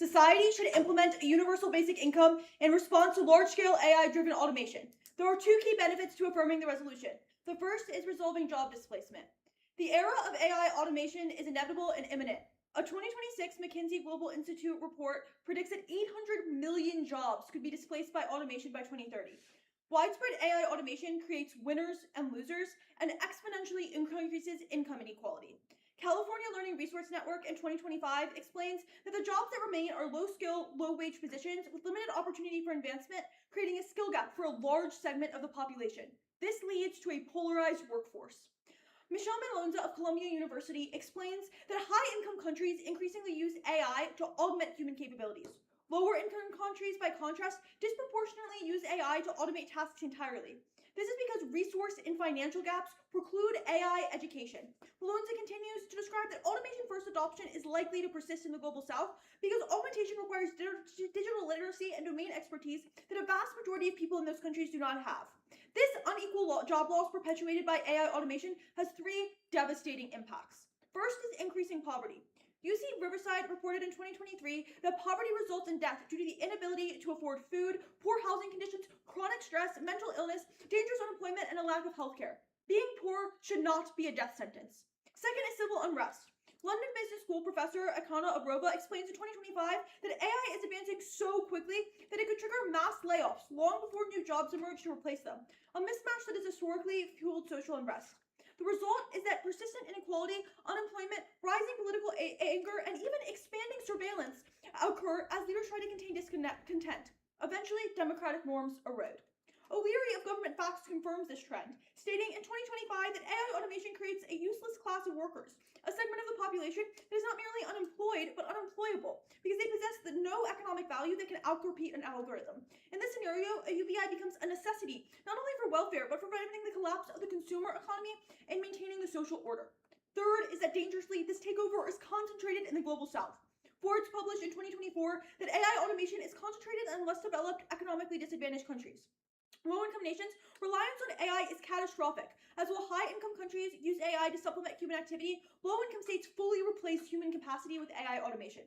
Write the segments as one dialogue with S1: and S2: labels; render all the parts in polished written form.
S1: Society should implement a universal basic income in response to large-scale AI-driven automation. There are two key benefits to affirming the resolution. The first is resolving job displacement. The era of AI automation is inevitable and imminent. A 2026 McKinsey Global Institute report predicts that 800 million jobs could be displaced by automation by 2030. Widespread AI automation creates winners and losers and exponentially increases income inequality. California Learning Resource Network in 2025 explains that the jobs that remain are low-skill, low-wage positions with limited opportunity for advancement, creating a skill gap for a large segment of the population. This leads to a polarized workforce. Michelle Mendoza of Columbia University explains that high-income countries increasingly use AI to augment human capabilities. Lower-income countries, by contrast, disproportionately use AI to automate tasks entirely. This is because resource and financial gaps preclude AI education. Malonza continues to describe that automation-first adoption is likely to persist in the Global South because augmentation requires digital literacy and domain expertise that a vast majority of people in those countries do not have. This unequal job loss perpetuated by AI automation has three devastating impacts. First is increasing poverty. UC Riverside reported in 2023 that poverty results in death due to the inability to afford food, poor housing conditions, chronic stress, mental illness, dangerous unemployment, and a lack of health care. Being poor should not be a death sentence. Second is civil unrest. London Business School professor Akana Aroba explains in 2025 that AI is advancing so quickly that it could trigger mass layoffs long before new jobs emerge to replace them, a mismatch that has historically fueled social unrest. The result is that persistent inequality, unemployment, rising political anger, and even expanding surveillance occur as leaders try to contain discontent. Eventually, democratic norms erode. O'Leary of Government Facts confirms this trend, stating in 2025 that AI automation creates a useless class of workers, a segment of the population that is not merely unemployed, but unemployable, because they possess no economic value that can outcompete an algorithm. In this scenario, a UBI becomes a necessity, not only for welfare, but for preventing the collapse of the consumer economy and maintaining the social order. Third is that dangerously, this takeover is concentrated in the Global South. Forbes published in 2024 that AI automation is concentrated in less developed, economically disadvantaged countries. Low-income nations' reliance on AI is catastrophic, as while high-income countries use AI to supplement human activity, low-income states fully replace human capacity with AI automation.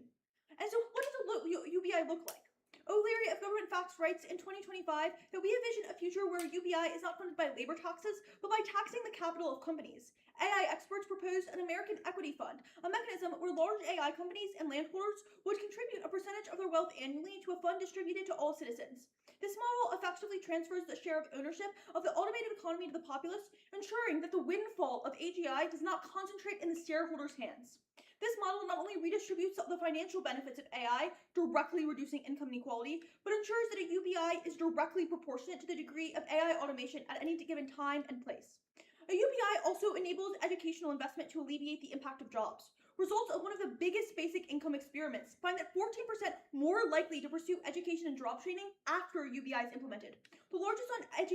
S1: And so what does a UBI look like? O'Leary of Government Facts writes in 2025 that we envision a future where UBI is not funded by labor taxes, but by taxing the capital of companies. AI experts proposed an American Equity Fund, a mechanism where large AI companies and landholders would contribute a percentage of their wealth annually to a fund distributed to all citizens. This model effectively transfers the share of ownership of the automated economy to the populace, ensuring that the windfall of AGI does not concentrate in the shareholders' hands. This model not only redistributes the financial benefits of AI, directly reducing income inequality, but ensures that a UBI is directly proportionate to the degree of AI automation at any given time and place. A UBI also enables educational investment to alleviate the impact of jobs. Results of one of the biggest basic income experiments find that 14% more likely to pursue education and job training after a UBI is implemented. The largest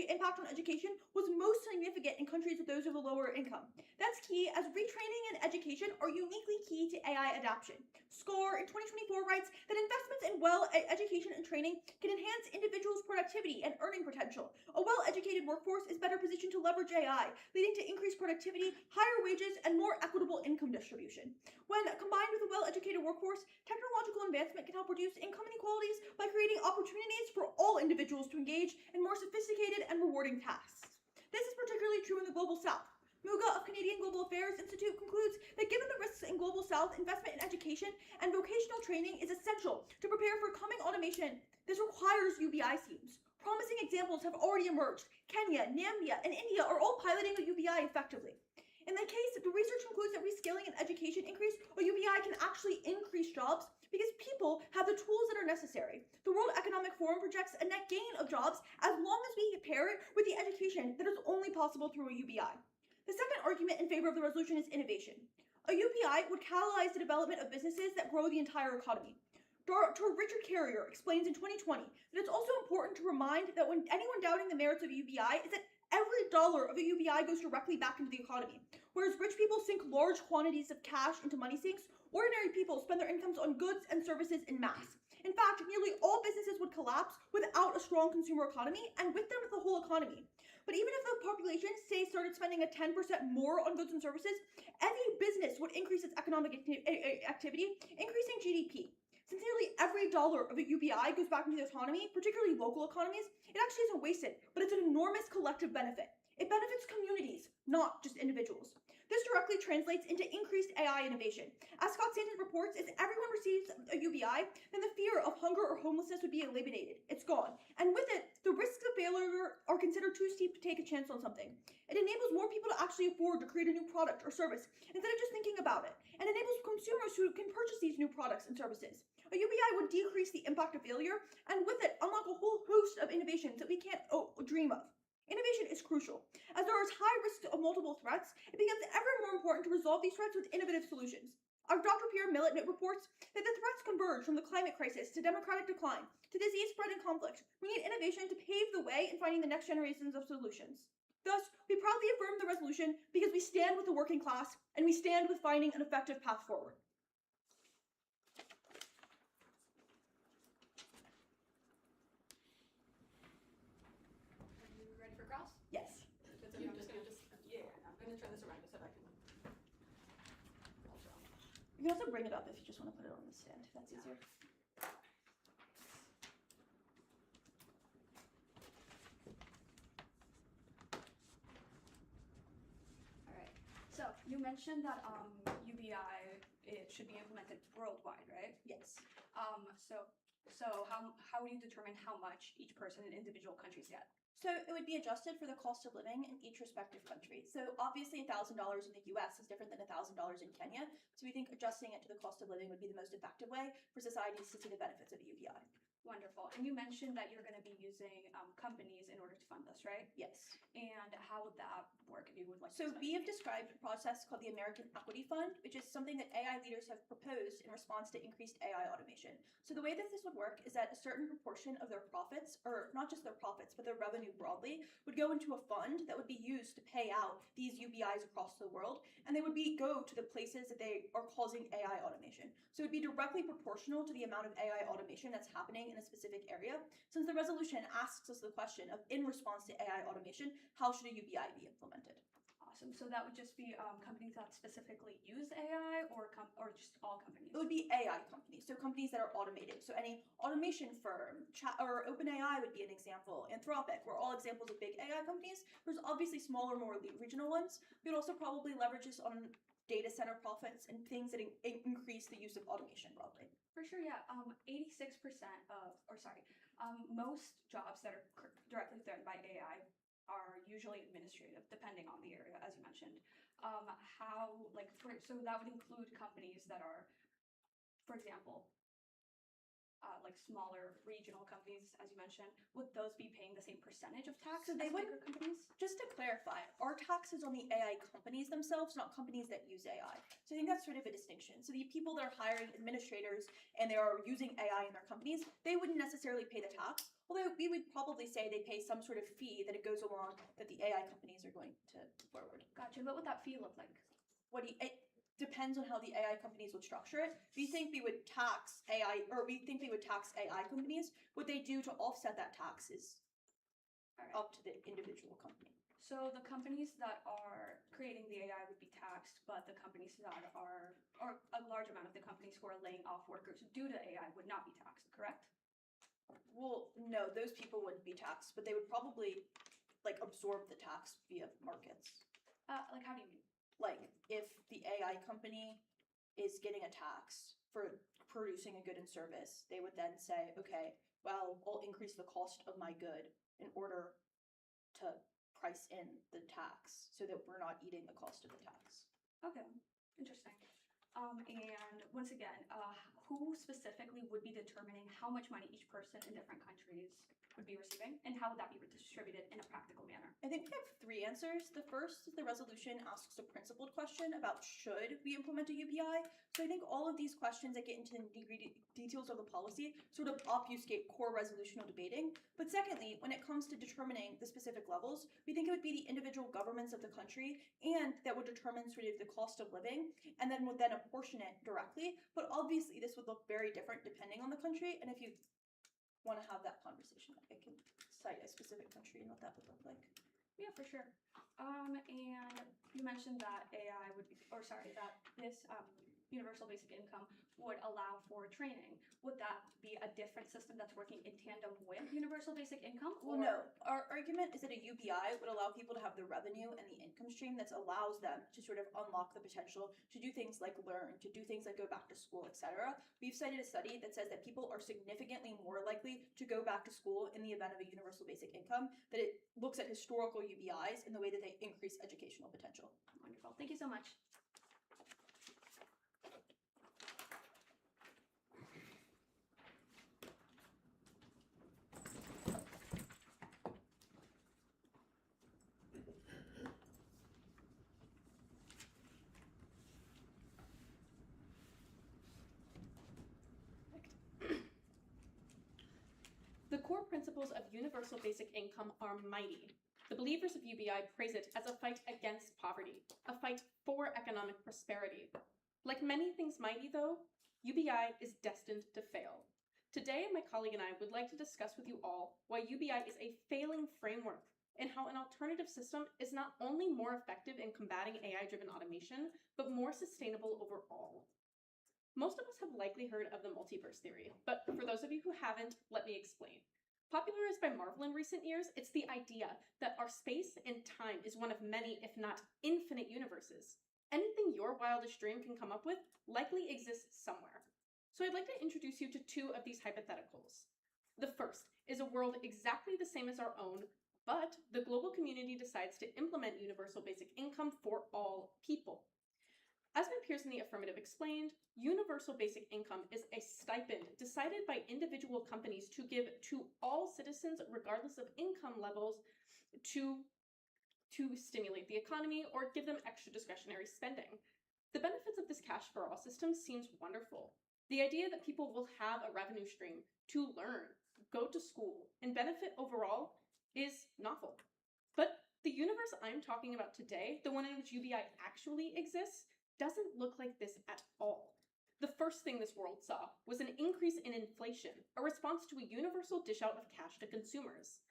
S1: impact on education was most significant in countries with those of a lower income. That's key, as retraining and education are uniquely key to AI adoption. SCAR in 2024 writes that investments in education and training can enhance individuals' productivity and earning potential. A well-educated workforce is better positioned to leverage AI, leading to increased productivity, higher wages, and more equitable income distribution. When combined with a well-educated workforce, technological advancement can help reduce income inequalities by creating opportunities for all individuals to engage in more sophisticated and rewarding tasks. This is particularly true in the Global South. Muga of Canadian Global Affairs Institute concludes that given the risks in Global South, investment in education and vocational training is essential to prepare for coming automation. This requires UBI schemes. Promising examples have already emerged. Kenya, Namibia, and India are all piloting a UBI effectively. In the case, the research concludes that reskilling and education increase or UBI can actually increase jobs because people have the tools that are necessary. The World Economic Forum projects a net gain of jobs as long as we pair it with the education that is only possible through a UBI. The second argument in favor of the resolution is innovation. A UBI would catalyze the development of businesses that grow the entire economy. Dr. Richard Carrier explains in 2020 that it's also important to remind that when anyone doubting the merits of UBI is that every dollar of a UBI goes directly back into the economy. Whereas rich people sink large quantities of cash into money sinks, ordinary people spend their incomes on goods and services in mass. In fact, nearly all businesses would collapse without a strong consumer economy, and with them the whole economy. But even if the population, say, started spending a 10% more on goods and services, any business would increase its economic activity, increasing GDP. Since nearly every every dollar of a UBI goes back into the economy, particularly local economies, it actually isn't wasted, but it's an enormous collective benefit. It benefits communities, not just individuals. This directly translates into increased AI innovation. As Scott Stanton reports, if everyone receives a UBI, then the fear of hunger or homelessness would be eliminated. It's gone. And with it, the risks of failure are considered too steep to take a chance on something. It enables more people to actually afford to create a new product or service instead of just thinking about it, and enables consumers who can purchase these new products and services. A UBI would decrease the impact of failure, and with it, unlock a whole host of innovations that we can't dream of. Innovation is crucial. As there is high risk of multiple threats, it becomes ever more important to resolve these threats with innovative solutions. Our Dr. Pierre Millet reports that the threats converge from the climate crisis to democratic decline to disease spread and conflict. We need innovation to pave the way in finding the next generations of solutions. Thus, we proudly affirm the resolution because we stand with the working class and we stand with finding an effective path forward. Yes.
S2: I'm just gonna I'm gonna turn this around so I can.
S1: You can also bring it up if you just want to put it on the stand, if that's easier.
S3: All right. So you mentioned that UBI it should be implemented worldwide, right?
S1: Yes.
S3: So how do you determine how much each person in individual countries get?
S1: So it would be adjusted for the cost of living in each respective country. So obviously $1,000 in the US is different than $1,000 in Kenya. So we think adjusting it to the cost of living would be the most effective way for societies to see the benefits of a UBI.
S3: Wonderful. And you mentioned that you're going to be using companies in order to fund this, right?
S1: Yes.
S3: And how would that work if you would like to
S1: So
S3: explain?
S1: we have described a process called the American Equity Fund, which is something that AI leaders have proposed in response to increased AI automation. So the way that this would work is that a certain proportion of their profits, or not just their profits, but their revenue broadly, would go into a fund that would be used to pay out these UBIs across the world, and they would go to the places that they are causing AI automation. So it would be directly proportional to the amount of AI automation that's happening in a specific area, since the resolution asks us the question of, in response to AI automation, how should a UBI be implemented?
S3: Awesome. So that would just be companies that specifically use AI, or just all companies?
S1: It would be AI companies, so companies that are automating. So any automation firm, or OpenAI would be an example. Anthropic, we're all examples of big AI companies. There's obviously smaller, more regional ones. We'd also probably leverage this on data center profits and things that increase the use of automation broadly.
S3: For sure, yeah. 86% most jobs that are directly threatened by AI are usually administrative, depending on the area, as you mentioned. So that would include companies that are, for example, like smaller regional companies, as you mentioned. Would those be paying the same percentage of tax
S1: So they
S3: as bigger companies?
S1: Just to clarify, our tax is on the AI companies themselves, not companies that use AI. So I think that's sort of a distinction. So the people that are hiring administrators and they are using AI in their companies, they wouldn't necessarily pay the tax. Although we would probably say they pay some sort of fee that it goes along that the AI companies are going to forward.
S3: Gotcha. What would that fee look like?
S1: It depends on how the AI companies would structure it. We think we would tax AI, or we think they would tax AI companies. What they do to offset that tax is up to the individual company.
S3: So the companies that are creating the AI would be taxed, but the companies that are, or a large amount of the companies who are laying off workers due to AI would not be taxed, correct?
S1: Well, no, those people wouldn't be taxed, but they would probably absorb the tax via markets.
S3: Like how do you mean?
S1: Like if the AI company is getting a tax for producing a good and service, they would then say, okay, well, I'll increase the cost of my good in order to price in the tax so that we're not eating the cost of the tax.
S3: Okay, interesting. And once again, who specifically would be determining how much money each person in different countries would be receiving, and how would that be distributed in a practical manner?
S1: I think we have three answers. The first is the resolution asks a principled question about should we implement a UBI. So I think all of these questions that get into the details of the policy sort of obfuscate core resolutional debating. But secondly, when it comes to determining the specific levels, we think it would be the individual governments of the country and that would determine sort of the cost of living and then would then apportion it directly. But obviously this would look very different depending on the country. And if you want to have that conversation, I can cite a specific country and what that would look like.
S3: Yeah, for sure. And you mentioned that that this universal basic income would allow for training. Would that be a that's working in tandem with universal basic income?
S1: Well, no. Our argument is that a UBI would allow people to have the revenue and the income stream that allows them to sort of unlock the potential to do things like learn, to do things like go back to school, etc. We've cited a study that says that people are significantly more likely to go back to school in the event of a universal basic income, that it looks at historical UBIs in the way that they increase educational potential.
S3: Wonderful. Thank you so much.
S2: The core principles of universal basic income are mighty. The believers of UBI praise it as a fight against poverty, a fight for economic prosperity. Like many things mighty, though, UBI is destined to fail. Today, my colleague and I would like to discuss with you all why UBI is a failing framework and how an alternative system is not only more effective in combating AI-driven automation, but more sustainable overall. Most of us have likely heard of the multiverse theory, but for those of you who haven't, let me explain. Popularized by Marvel in recent years, it's the idea that our space and time is one of many, if not infinite universes. Anything your wildest dream can come up with likely exists somewhere. So I'd like to introduce you to two of these hypotheticals. The first is a world exactly the same as our own, but the global community decides to implement universal basic income for all people. As my peers in the affirmative explained, universal basic income is a stipend decided by individual companies to give to all citizens regardless of income levels to stimulate the economy or give them extra discretionary spending. The benefits of this cash for all system seems wonderful. The idea that people will have a revenue stream to learn, go to school, and benefit overall is novel. But the universe I'm talking about today, the one in which UBI actually exists, doesn't look like this at all. The first thing this world saw was an increase in inflation, a response to a universal dish out of cash to consumers.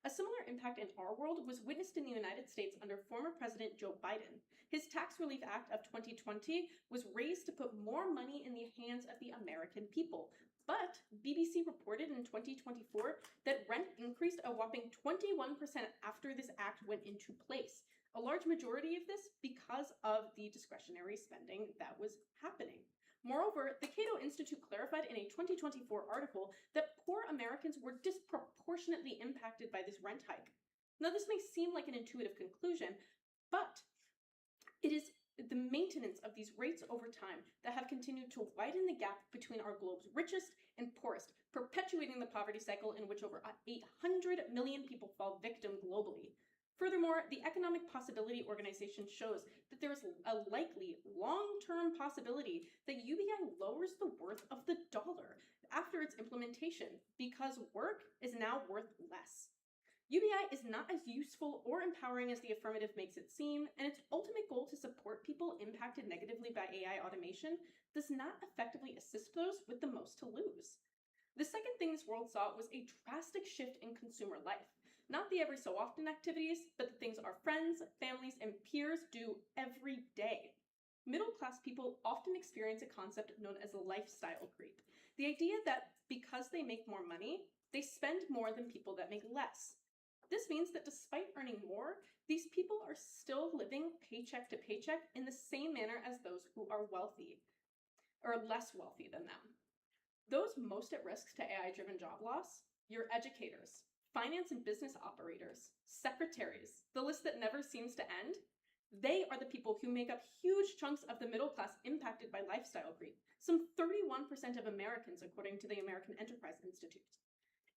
S2: A similar impact in our world was witnessed in the United States under former President Joe Biden. His Tax Relief Act of 2020 was raised to put more money in the hands of the American people. But BBC reported in 2024 that rent increased a whopping 21% after this act went into place. A large majority of this because of the discretionary spending that was happening. Moreover, the Cato Institute clarified in a 2024 article that poor Americans were disproportionately impacted by this rent hike. Now, this may seem like an intuitive conclusion, but it is the maintenance of these rates over time that have continued to widen the gap between our globe's richest and poorest, perpetuating the poverty cycle in which over 800 million people fall victim globally. Furthermore, the Economic Possibility Organization shows that there is a likely long-term possibility that UBI lowers the worth of the dollar after its implementation because work is now worth less. UBI is not as useful or empowering as the affirmative makes it seem, and its ultimate goal to support people impacted negatively by AI automation does not effectively assist those with the most to lose. The second thing this world saw was a drastic shift in consumer life. Not the every so often activities, but the things our friends, families, and peers do every day. Middle-class people often experience a concept known as lifestyle creep. The idea that because they make more money, they spend more than people that make less. This means that despite earning more, these people are still living paycheck to paycheck in the same manner as those who are wealthy, or less wealthy than them. Those most at risk to AI-driven job loss, your educators, finance and business operators, secretaries, the list that never seems to end, they are the people who make up huge chunks of the middle class impacted by lifestyle creep, some 31% of Americans according to the American Enterprise Institute.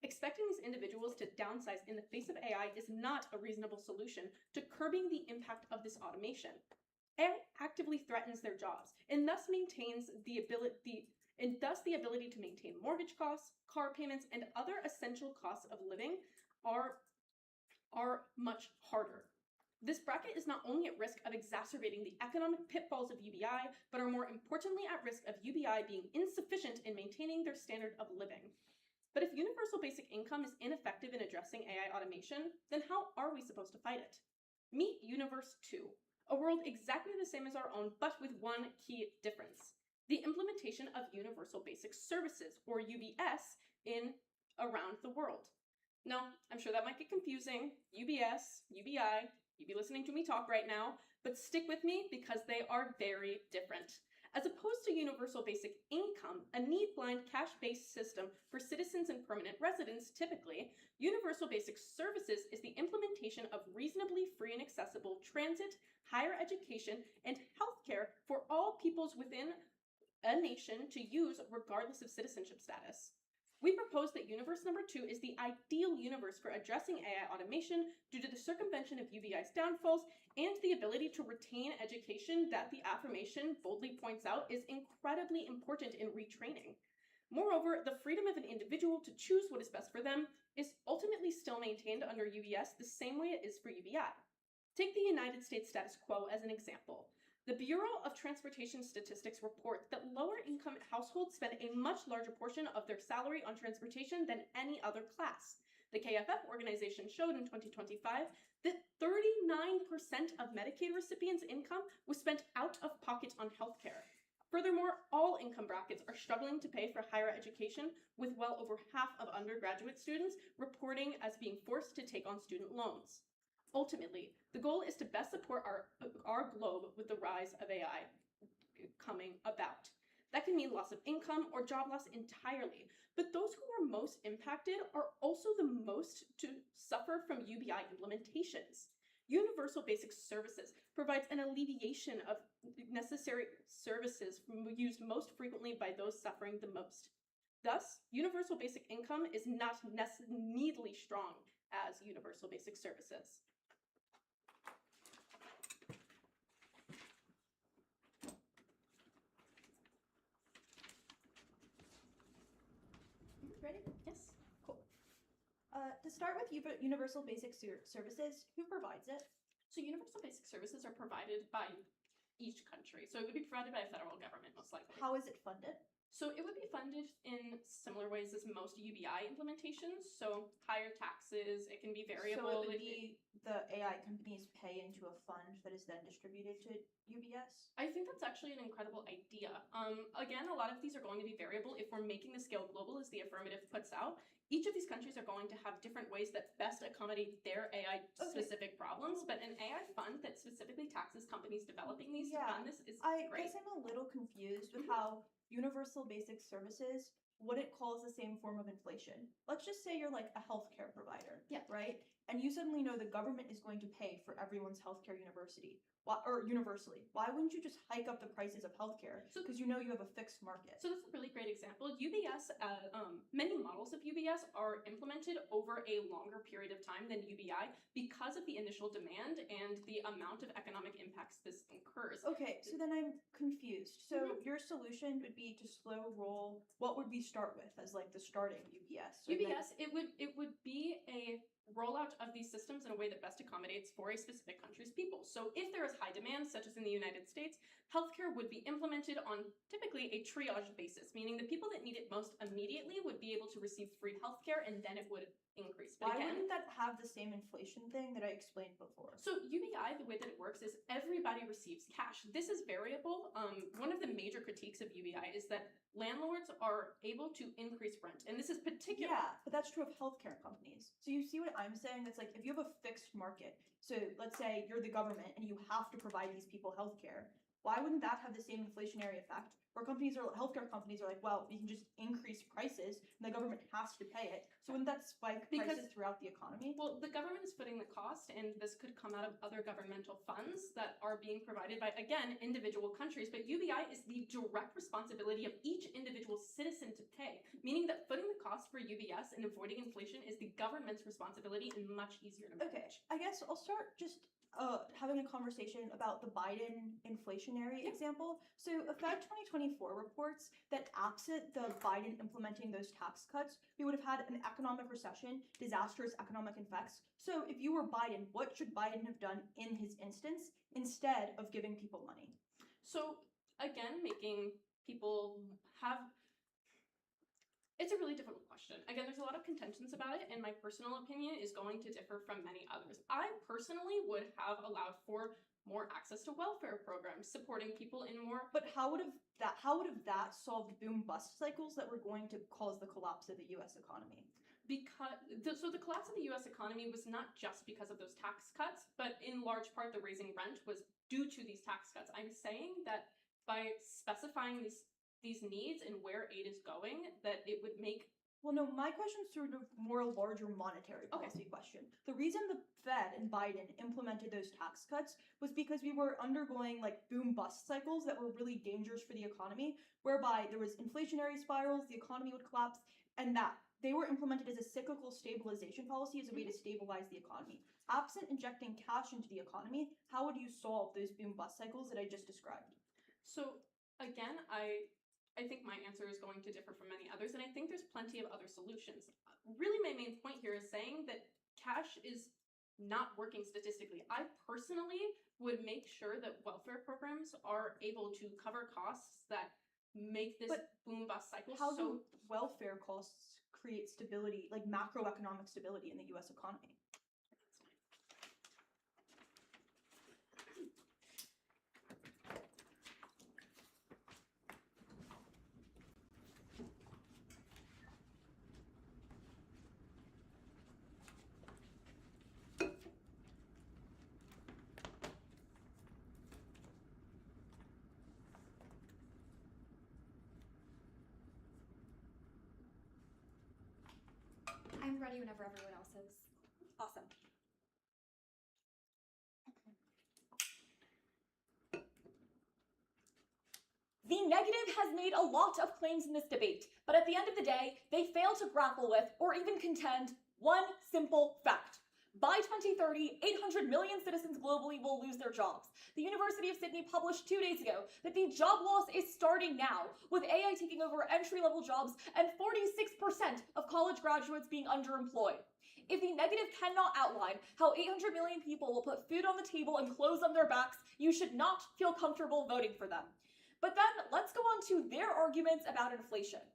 S2: Expecting these individuals to downsize in the face of AI is not a reasonable solution to curbing the impact of this automation. AI actively threatens their jobs and thus maintains the ability to maintain mortgage costs, car payments, and other essential costs of living are much harder. This bracket is not only at risk of exacerbating the economic pitfalls of UBI, but are more importantly at risk of UBI being insufficient in maintaining their standard of living. But if universal basic income is ineffective in addressing AI automation, then how are we supposed to fight it? Meet Universe 2, a world exactly the same as our own, but with one key difference: the implementation of Universal Basic Services, or UBS, in around the world. Now, I'm sure that might get confusing. UBS, UBI, you'd be listening to me talk right now, but stick with me because they are very different. As opposed to universal basic income, a need-blind cash-based system for citizens and permanent residents typically, universal basic services is the implementation of reasonably free and accessible transit, higher education, and healthcare for all peoples within a nation to use regardless of citizenship status. We propose that universe number 2 is the ideal universe for addressing AI automation due to the circumvention of UBI's downfalls and the ability to retain education that the affirmation boldly points out is incredibly important in retraining. Moreover, the freedom of an individual to choose what is best for them is ultimately still maintained under UBS the same way it is for UBI. Take the United States status quo as an example. The Bureau of Transportation Statistics reports that lower-income households spend a much larger portion of their salary on transportation than any other class. The KFF organization showed in 2025 that 39% of Medicaid recipients' income was spent out of pocket on healthcare. Furthermore, all income brackets are struggling to pay for higher education, with well over half of undergraduate students reporting as being forced to take on student loans. Ultimately, the goal is to best support our globe with the rise of AI coming about. That can mean loss of income or job loss entirely, but those who are most impacted are also the most to suffer from UBI implementations. Universal Basic Services provides an alleviation of necessary services used most frequently by those suffering the most. Thus, universal basic income is not nearly strong as universal basic services.
S1: Ready?
S2: Yes.
S1: Cool. To start with universal basic services, who provides it?
S2: So universal basic services are provided by each country. So it would be provided by a federal government, most likely.
S1: How is it funded?
S2: So it would be funded in similar ways as most UBI implementations. So higher taxes, it can be variable.
S1: So it would be the AI companies pay into a fund that is then distributed to UBS?
S2: I think that's actually an incredible idea. Again, a lot of these are going to be variable. If we're making the scale global, as the affirmative puts out, each of these countries are going to have different ways that best accommodate their AI-specific problems. But an AI fund that specifically taxes companies developing these to fund this is
S1: I
S2: great.
S1: guess I'm a little confused with how universal basic services wouldn't cause the same form of inflation. Let's just say you're like a healthcare provider, right? And you suddenly know the government is going to pay for everyone's healthcare universally. Why wouldn't you just hike up the prices of healthcare? Because you know you have a fixed market.
S2: So that's a really great example. UBS, many models of UBS are implemented over a longer period of time than UBI because of the initial demand and the amount of economic impacts this incurs.
S1: Okay, so then I'm confused. So your solution would be to slow roll. What would we start with as like the starting UBS?
S2: UBS, it would be a rollout of these systems in a way that best accommodates for a specific country's people. So if there is high demand, such as in the United States, healthcare would be implemented on typically a triage basis, meaning the people that need it most immediately would be able to receive free healthcare, and then it would increase. But
S1: why wouldn't that have the same inflation thing that I explained before?
S2: So UBI, the way that it works is everybody receives cash. This is variable. One of the major critiques of UBI is that landlords are able to increase rent, and this is particular.
S1: Yeah, but that's true of healthcare companies. So you see what I'm saying? That's like if you have a fixed market, so let's say you're the government and you have to provide these people healthcare, why wouldn't that have the same inflationary effect? Where healthcare companies are like, well, we can just increase prices and the government has to pay it. So wouldn't that spike prices throughout the economy?
S2: Well, the government is footing the cost, and this could come out of other governmental funds that are being provided by, again, individual countries. But UBI is the direct responsibility of each individual citizen to pay, meaning that footing the cost for UBS and avoiding inflation is the government's responsibility and much easier to manage.
S1: Okay, I guess I'll start just having a conversation about the Biden inflationary example. So Fed 2024 reports that absent the Biden implementing those tax cuts, we would have had an economic recession, disastrous economic effects. So if you were Biden, what should Biden have done in his instance instead of giving people money?
S2: So again, making people have... It's a really difficult question. Again, there's a lot of contentions about it, and my personal opinion is going to differ from many others. I personally would have allowed for more access to welfare programs, supporting people in more.
S1: But how would have that solved boom bust cycles that were going to cause the collapse of the U.S. economy?
S2: So the collapse of the U.S. economy was not just because of those tax cuts, but in large part the raising rent was due to these tax cuts. I'm saying that by specifying these needs and where aid is going, that it would make.
S1: Well, no, my question's sort of more a larger monetary policy question. The reason the Fed and Biden implemented those tax cuts was because we were undergoing like boom bust cycles that were really dangerous for the economy, whereby there was inflationary spirals, the economy would collapse, and that they were implemented as a cyclical stabilization policy as a way to stabilize the economy. Absent injecting cash into the economy, how would you solve those boom bust cycles that I just described?
S2: So again, I think my answer is going to differ from many others, and I think there's plenty of other solutions. Really, my main point here is saying that cash is not working statistically. I personally would make sure that welfare programs are able to cover costs that make this boom bust cycle.
S1: How do welfare costs create stability, like macroeconomic stability in the U.S. economy?
S4: I'm ready whenever everyone else is.
S1: Awesome.
S4: The negative has made a lot of claims in this debate, but at the end of the day, they fail to grapple with or even contend one simple fact. By 2030, 800 million citizens globally will lose their jobs. The University of Sydney published 2 days ago that the job loss is starting now, with AI taking over entry-level jobs and 46% of college graduates being underemployed. If the negative cannot outline how 800 million people will put food on the table and clothes on their backs, you should not feel comfortable voting for them. But then let's go on to their arguments about inflation.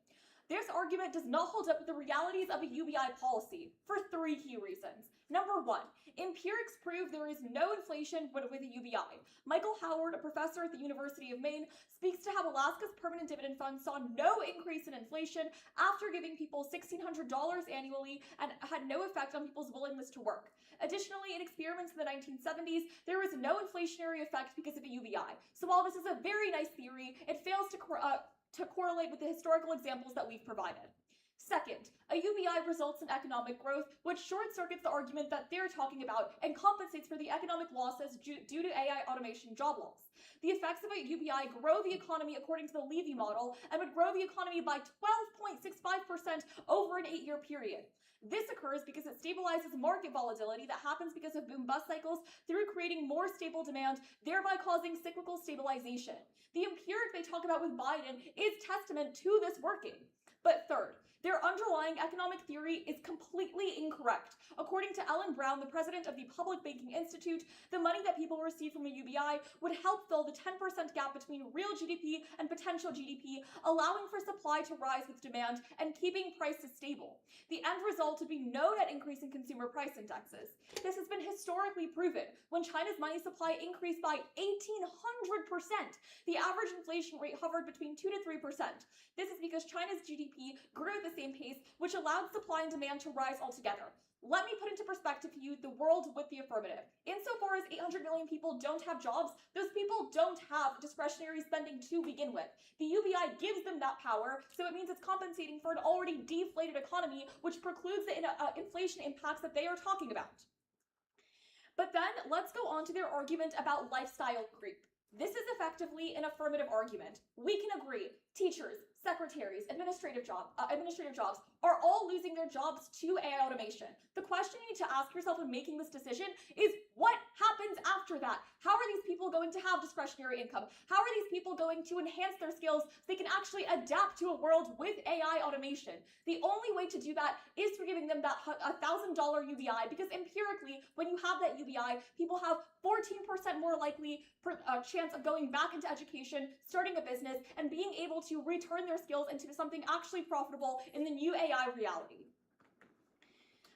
S4: This argument does not hold up with the realities of a UBI policy for 3 key reasons. Number 1, empirics prove there is no inflation with a UBI. Michael Howard, a professor at the University of Maine, speaks to how Alaska's permanent dividend fund saw no increase in inflation after giving people $1,600 annually and had no effect on people's willingness to work. Additionally, in experiments in the 1970s, there was no inflationary effect because of a UBI. So while this is a very nice theory, it fails to correlate with the historical examples that we've provided. Second, a UBI results in economic growth, which short-circuits the argument that they're talking about and compensates for the economic losses due to AI automation job loss. The effects of a UBI grow the economy according to the Levy model and would grow the economy by 12.65% over an 8-year period. This occurs because it stabilizes market volatility that happens because of boom-bust cycles through creating more stable demand, thereby causing cyclical stabilization. The empiric they talk about with Biden is testament to this working. But third, their underlying economic theory is completely incorrect. According to Ellen Brown, the president of the Public Banking Institute, the money that people receive from a UBI would help fill the 10% gap between real GDP and potential GDP, allowing for supply to rise with demand and keeping prices stable. The end result would be no net increase in consumer price indexes. This has been historically proven. When China's money supply increased by 1,800%, the average inflation rate hovered between 2 to 3%. This is because China's GDP grew at the same pace, which allowed supply and demand to rise altogether. Let me put into perspective for you the world with the affirmative. Insofar as 800 million people don't have jobs, those people don't have discretionary spending to begin with. The UBI gives them that power, so it means it's compensating for an already deflated economy, which precludes the inflation impacts that they are talking about. But then let's go on to their argument about lifestyle creep. This is effectively an affirmative argument. We can agree, teachers, secretaries, administrative jobs are all losing their jobs to AI automation. The question you need to ask yourself when making this decision is, what happens after that? How are these people going to have discretionary income? How are these people going to enhance their skills so they can actually adapt to a world with AI automation? The only way to do that is through giving them that $1,000 UBI, because empirically, when you have that UBI, people have 14% more likely chance of going back into education, starting a business, and being able to return their their skills into something actually profitable in the new AI reality.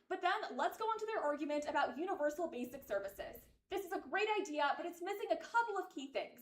S4: But then let's go on to their argument about universal basic services. This is a great idea, but it's missing a couple of key things.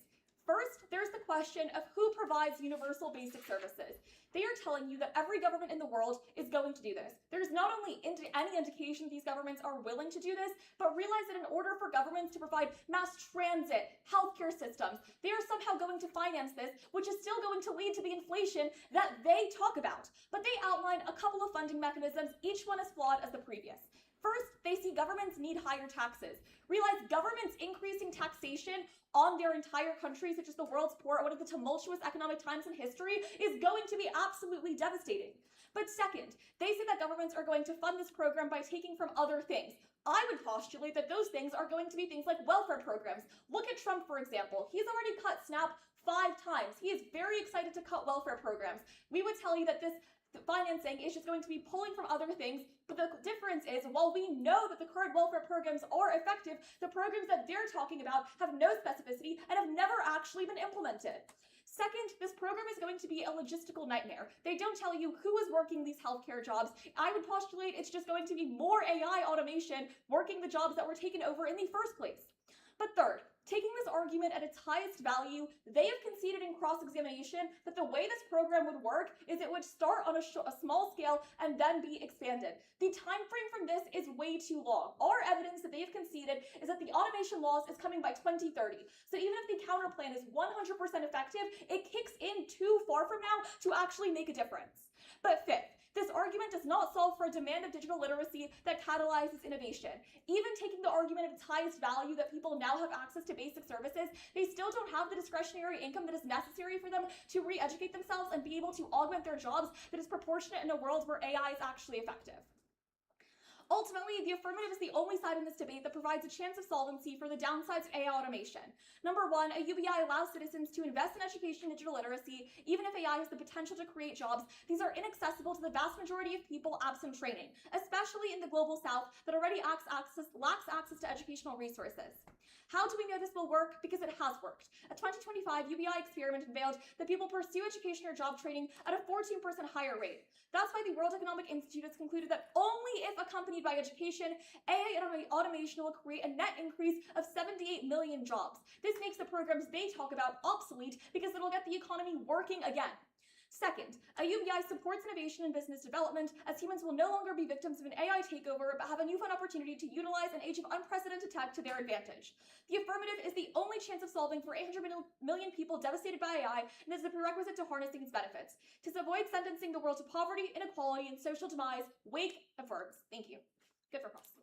S4: First, there's the question of who provides universal basic services. They are telling you that every government in the world is going to do this. There's not only any indication these governments are willing to do this, but realize that in order for governments to provide mass transit, healthcare systems, they are somehow going to finance this, which is still going to lead to the inflation that they talk about. But they outline a couple of funding mechanisms, each one as flawed as the previous. First, they see governments need higher taxes. Realize governments increasing taxation on their entire country, such as the world's poor, at one of the tumultuous economic times in history, is going to be absolutely devastating. But second, they say that governments are going to fund this program by taking from other things. I would postulate that those things are going to be things like welfare programs. Look at Trump, for example. He's already cut SNAP 5 times. He is very excited to cut welfare programs. We would tell you that this financing is just going to be pulling from other things, but the difference is, while we know that the current welfare programs are effective, the programs that they're talking about have no specificity and have never actually been implemented. Second, this program is going to be a logistical nightmare. They don't tell you who is working these healthcare jobs. I would postulate it's just going to be more AI automation working the jobs that were taken over in the first place. But third, taking this argument at its highest value, they have conceded in cross-examination that the way this program would work is it would start on a small scale and then be expanded. The time frame from this is way too long. Our evidence that they have conceded is that the automation laws is coming by 2030. So even if the counter plan is 100% effective, it kicks in too far from now to actually make a difference. But fifth, this argument does not solve for a demand of digital literacy that catalyzes innovation. Even taking the argument at its highest value that people now have access to basic services, they still don't have the discretionary income that is necessary for them to re-educate themselves and be able to augment their jobs that is proportionate in a world where AI is actually effective. Ultimately, the affirmative is the only side in this debate that provides a chance of solvency for the downsides of AI automation. Number one, a UBI allows citizens to invest in education and digital literacy, even if AI has the potential to create jobs. These are inaccessible to the vast majority of people absent training, especially in the global south that already lacks access to educational resources. How do we know this will work? Because it has worked. A 2025 UBI experiment unveiled that people pursue education or job training at a 14% higher rate. That's why the World Economic Institute has concluded that only if accompanied by education, AI automation will create a net increase of 78 million jobs. This makes the programs they talk about obsolete because it'll get the economy working again. Second, a UBI supports innovation and business development, as humans will no longer be victims of an AI takeover but have a newfound opportunity to utilize an age of unprecedented tech to their advantage. The affirmative is the only chance of solving for 800 million people devastated by AI and is the prerequisite to harnessing its benefits. To avoid sentencing the world to poverty, inequality, and social demise, Wake affirms. Thank you. Good for applause.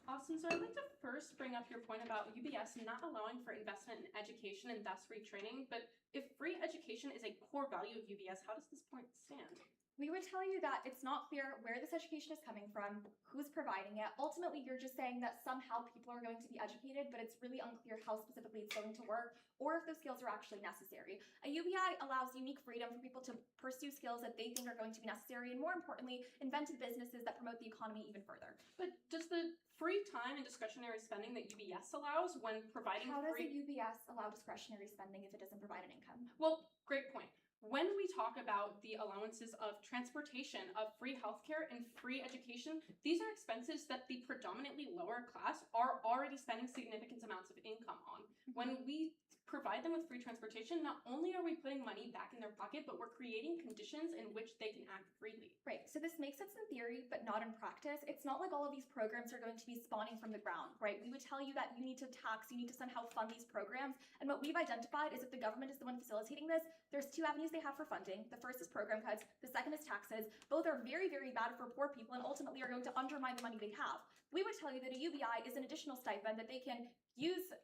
S2: Awesome. So I'd like to first bring up your point about UBS not allowing for investment in education and thus retraining. But if free education is a core value of UBS, how does this point stand?
S4: We would tell you that it's not clear where this education is coming from, who's providing it. Ultimately, you're just saying that somehow people are going to be educated, but it's really unclear how specifically it's going to work or if those skills are actually necessary. A UBI allows unique freedom for people to pursue skills that they think are going to be necessary and, more importantly, inventive businesses that promote the economy even further.
S2: But does the free time and discretionary spending that UBS allows when providing
S4: How does a UBS allow discretionary spending if it doesn't provide an income?
S2: Well, great point. When we talk about the allowances of transportation, of free healthcare, and free education, these are expenses that the predominantly lower class are already spending significant amounts of income on. When we provide them with free transportation, not only are we putting money back in their pocket, but we're creating conditions in which they can act freely.
S4: Right, so this makes sense in theory, but not in practice. It's not like all of these programs are going to be spawning from the ground, right? We would tell you that you need to tax, you need to somehow fund these programs, and what we've identified is if the government is the one facilitating this, there's 2 avenues they have for funding. The first is program cuts, the second is taxes. Both are very, very bad for poor people and ultimately are going to undermine the money they have. We would tell you that a UBI is an additional stipend that they can use,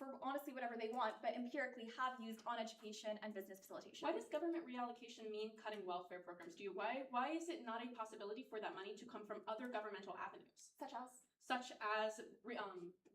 S4: for honestly whatever they want, but empirically have used on education and business facilitation.
S2: Why does government reallocation mean cutting welfare programs? Why is it not a possibility for that money to come from other governmental avenues?
S4: Such as?
S2: such as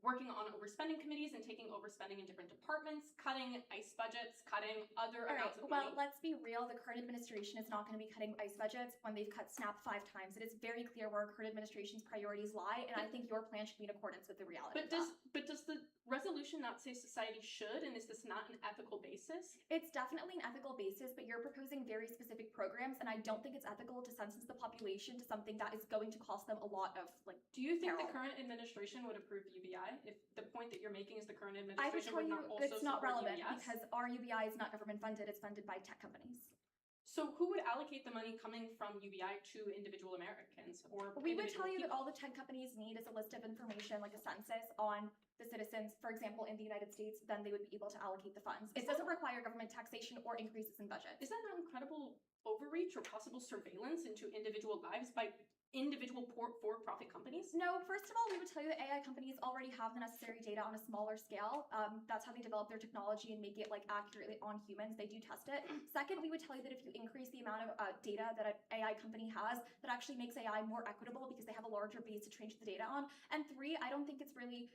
S2: working on overspending committees and taking overspending in different departments, cutting ICE budgets, cutting other
S4: All right,
S2: amounts of
S4: well,
S2: money.
S4: let's be real. The current administration is not going to be cutting ICE budgets when they've cut SNAP 5 times. It is very clear where our current administration's priorities lie, and I think your plan should be in accordance with the reality.
S2: But does the resolution not say society should, and is this not an ethical basis?
S4: It's definitely an ethical basis, but you're proposing very specific programs, and I don't think it's ethical to sentence the population to something that is going to cost them a lot of
S2: Do you think the
S4: peril.
S2: current administration would approve UBI if the point that you're making is the current
S4: I would
S2: administration
S4: tell
S2: would
S4: you
S2: not also
S4: it's not
S2: support
S4: relevant
S2: UBS?
S4: because our UBI is not government funded, it's funded by tech companies.
S2: So who would allocate the money coming from UBI to individual Americans or
S4: We would tell
S2: individual
S4: you that
S2: people?
S4: all the tech companies need is a list of information, like a census on the citizens, for example, in the United States, then they would be able to allocate the funds. It doesn't require government taxation or increases in budget.
S2: Is that not incredible overreach or possible surveillance into individual lives by individual for-profit companies?
S4: No, first of all, we would tell you that AI companies already have the necessary data on a smaller scale. That's how they develop their technology and make it accurately on humans. They do test it. Second, we would tell you that if you increase the amount of data that an AI company has, that actually makes AI more equitable because they have a larger base to train the data on. And three, I don't think it's really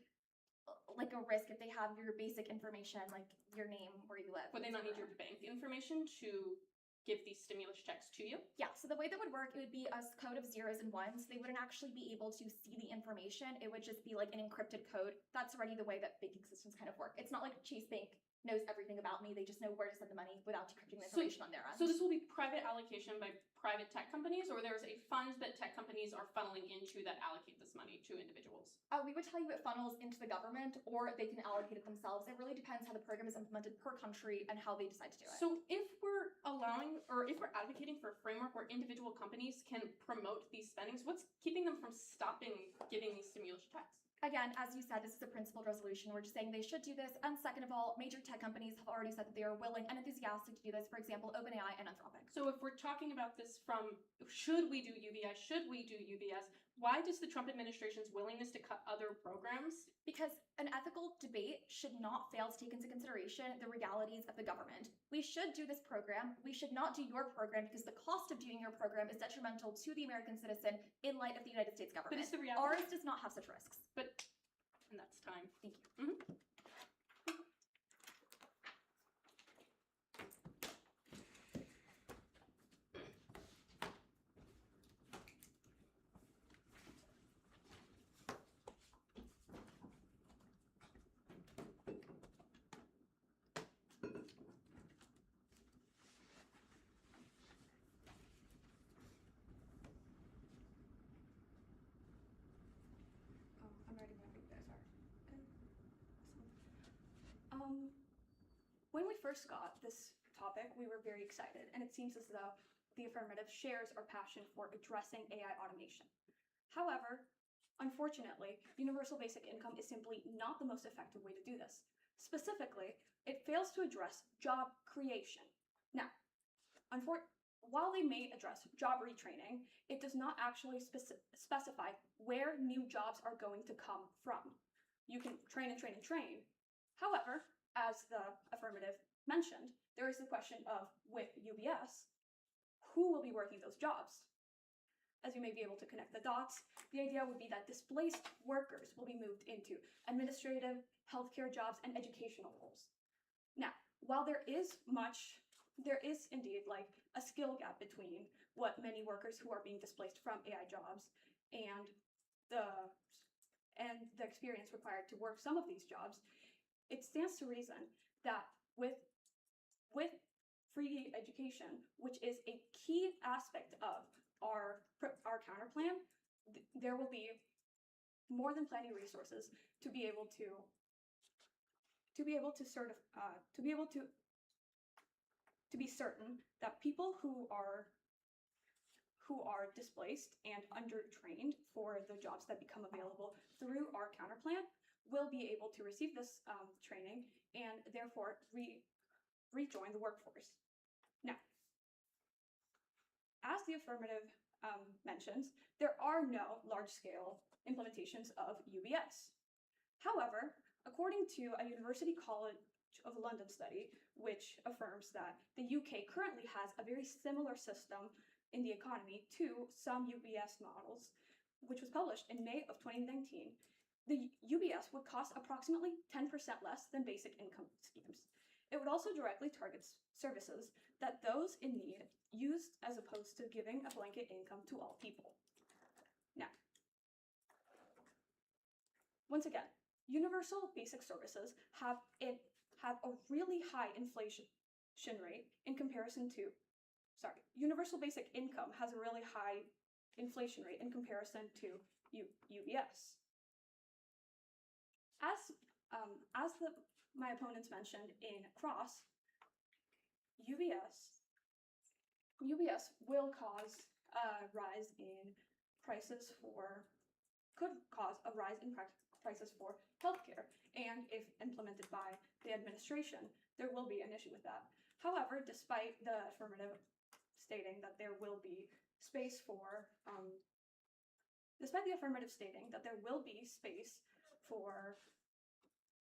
S4: a risk if they have your basic information, like your name, where you live.
S2: Would they not need your bank information to give these stimulus checks to you?
S4: Yeah, so the way that would work, it would be a code of zeros and ones. They wouldn't actually be able to see the information. It would just be an encrypted code. That's already the way that banking systems kind of work. It's not like Chase Bank knows everything about me. They just know where to send the money without decrypting the information on their end.
S2: So this will be private allocation by private tech companies, or there's a fund that tech companies are funneling into that allocate this money to individuals?
S4: We would tell you it funnels into the government, or they can allocate it themselves. It really depends how the program is implemented per country and how they decide to do it.
S2: So if we're allowing, or if we're advocating for a framework where individual companies can promote these spendings, what's keeping them from stopping giving these stimulus checks?
S4: Again, as you said, this is a principled resolution. We're just saying they should do this. And second of all, major tech companies have already said that they are willing and enthusiastic to do this. For example, OpenAI and Anthropic.
S2: So if we're talking about this from should we do UBI, should we do UBS, why does the Trump administration's willingness to cut other programs?
S4: Because an ethical debate should not fail to take into consideration the realities of the government. We should do this program. We should not do your program because the cost of doing your program is detrimental to the American citizen in light of the United States government.
S2: But it's the reality.
S4: Ours does not have such risks.
S2: And that's time.
S4: Thank you.
S3: I'm ready whenever you guys are. Okay. Awesome. When we first got this topic, we were very excited, and it seems as though the affirmative shares our passion for addressing AI automation. However, unfortunately, universal basic income is simply not the most effective way to do this. Specifically, it fails to address job creation. Now, while they may address job retraining, it does not actually specify where new jobs are going to come from. You can train and train and train. However, as the affirmative mentioned, there is the question of, with UBS, who will be working those jobs? As you may be able to connect the dots, the idea would be that displaced workers will be moved into administrative, healthcare jobs, and educational roles. Now, while there is indeed a skill gap between what many workers who are being displaced from AI jobs and the experience required to work some of these jobs, it stands to reason that with free education, which is a key aspect of our counter plan, there will be more than plenty of resources to be able to be certain that people who are displaced and undertrained for the jobs that become available through our counter plan will be able to receive this training and therefore rejoin the workforce. Now, as the affirmative mentions, there are no large-scale implementations of UBS. However, according to a University College of London study, which affirms that the UK currently has a very similar system in the economy to some UBS models, which was published in May of 2019, the UBS would cost approximately 10% less than basic income schemes. It would also directly target services that those in need used as opposed to giving a blanket income to all people. Now, once again, universal basic services have a really high inflation rate in comparison to, universal basic income has a really high inflation rate in comparison to UBS. As my opponents mentioned in cross, UBS will cause a rise in prices for, could cause a rise in prices for healthcare, and if implemented by the administration, there will be an issue with that. However, despite the affirmative stating that there will be space for, despite the affirmative stating that there will be space for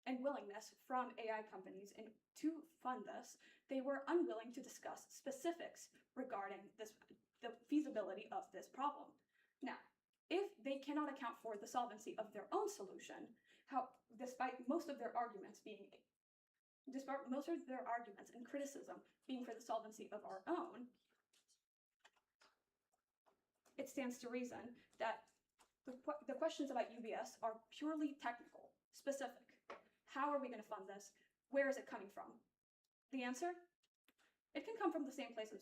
S3: and willingness from AI companies to fund this, they were unwilling to discuss specifics regarding the feasibility of this problem. Now, if they cannot account for the solvency of their own solution, despite most of their arguments and criticism being for the solvency of our own, it stands to reason that the questions about UBS are purely technical, specific. How are we going to fund this? Where is it coming from? The answer? It can come from the same place as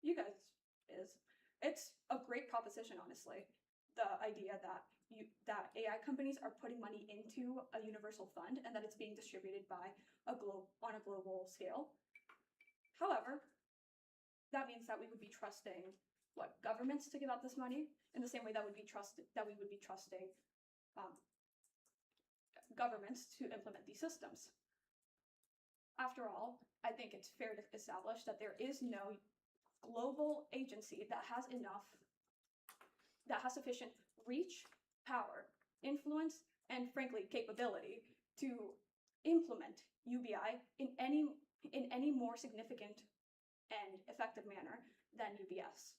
S3: you guys is. It's a great proposition, honestly. The idea that AI companies are putting money into a universal fund and that it's being distributed on a global scale. However, that means that we would be trusting governments to give out this money in the same way that we would be trusting governments to implement these systems. After all, I think it's fair to establish that there is no global agency that has sufficient reach, power, influence, and frankly, capability to implement UBI in any more significant and effective manner than UBS.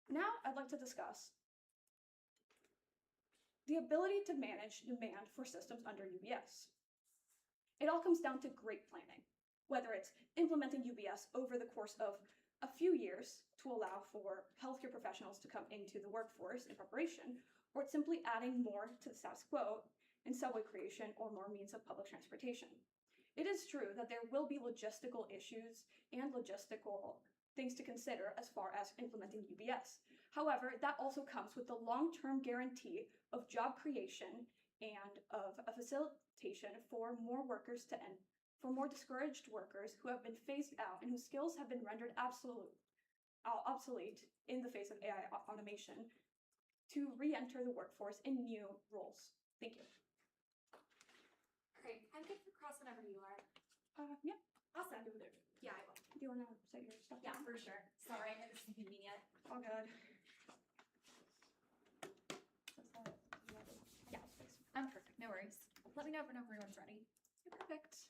S3: Now I'd like to discuss the ability to manage demand for systems under UBS. It all comes down to great planning, whether it's implementing UBS over the course of a few years to allow for healthcare professionals to come into the workforce in preparation, or it's simply adding more to the status quo in subway creation or more means of public transportation. It is true that there will be logistical issues and logistical things to consider as far as implementing UBS. However, that also comes with the long-term guarantee of job creation and of a facilitation for more workers for more discouraged workers who have been phased out and whose skills have been rendered obsolete in the face of AI automation to re-enter the workforce in new roles. Thank you.
S4: Great. I'm good for cross whenever you are.
S3: Yeah.
S4: Awesome. Yeah, I will.
S3: Do you want to set your stuff
S4: Yeah,
S3: down?
S4: for sure. Sorry, I know this is inconvenient.
S3: All good.
S4: Yeah, I'm perfect. No worries. Let me know when everyone's ready.
S3: You're perfect.